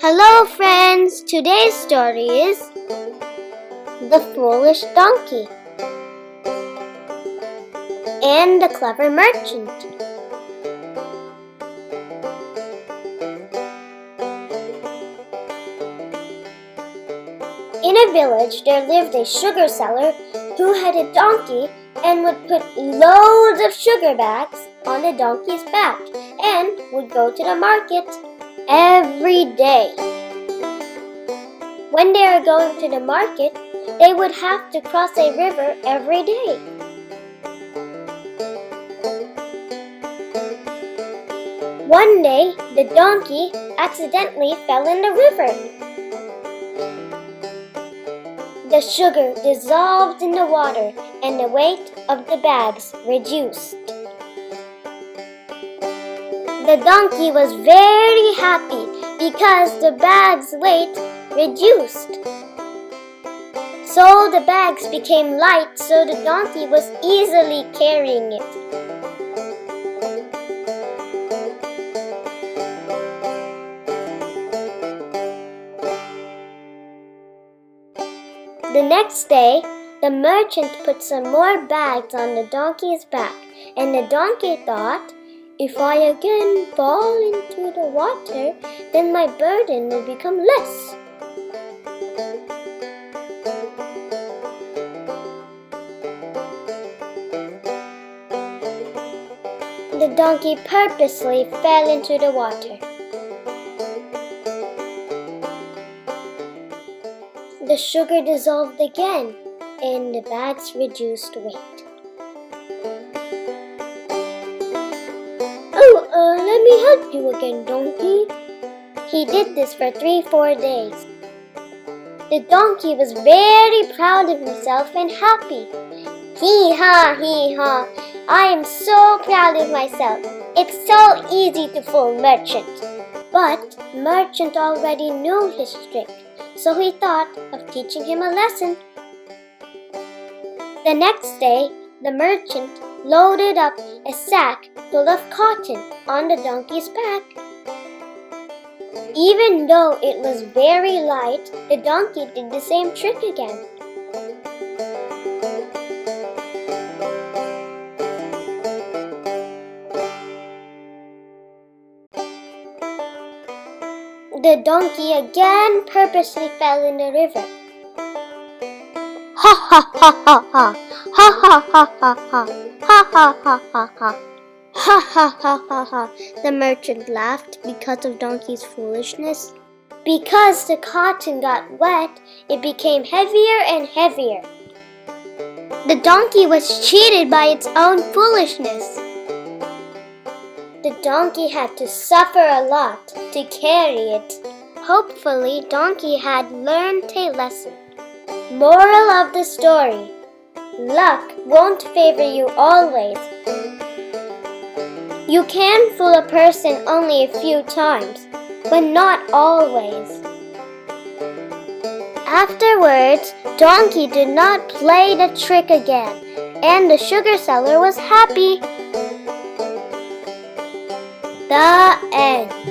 Hello friends, today's story is The Foolish Donkey and the Clever Merchant. In a village there lived a sugar seller who had a donkey and would put loads of sugar bags on the donkey's back and would go to the market every day. When they were going to the market, they would have to cross a river every day. One day, the donkey accidentally fell in the river. The sugar dissolved in the water and the weight of the bags reduced. The donkey was very happy because the bag's weight reduced. So the bags became light, so the donkey was easily carrying it. The next day, the merchant put some more bags on the donkey's back, and the donkey thought, "If I again fall into the water, then my burden will become less." The donkey purposely fell into the water. The sugar dissolved again, and the bags reduced weight. Let me help you again, donkey. He did this for 3-4 days. The donkey was very proud of himself and happy. Hee-haw, hee-haw, I am so proud of myself. It's so easy to fool Merchant. But Merchant already knew his trick, so he thought of teaching him a lesson. The next day, the merchant loaded up a sack full of cotton on the donkey's back. Even though it was very light, the donkey did the same trick again. The donkey again purposely fell in the river. Ha ha ha ha ha! Ha ha ha ha ha! Ha ha ha ha ha! Ha ha ha ha ha! The merchant laughed because of Donkey's foolishness. Because the cotton got wet, it became heavier and heavier. The donkey was cheated by its own foolishness. The donkey had to suffer a lot to carry it. Hopefully, Donkey had learned a lesson. Moral of the story: luck won't favor you always. You can fool a person only a few times, but not always. Afterwards, Donkey did not play the trick again, and the sugar seller was happy. The end.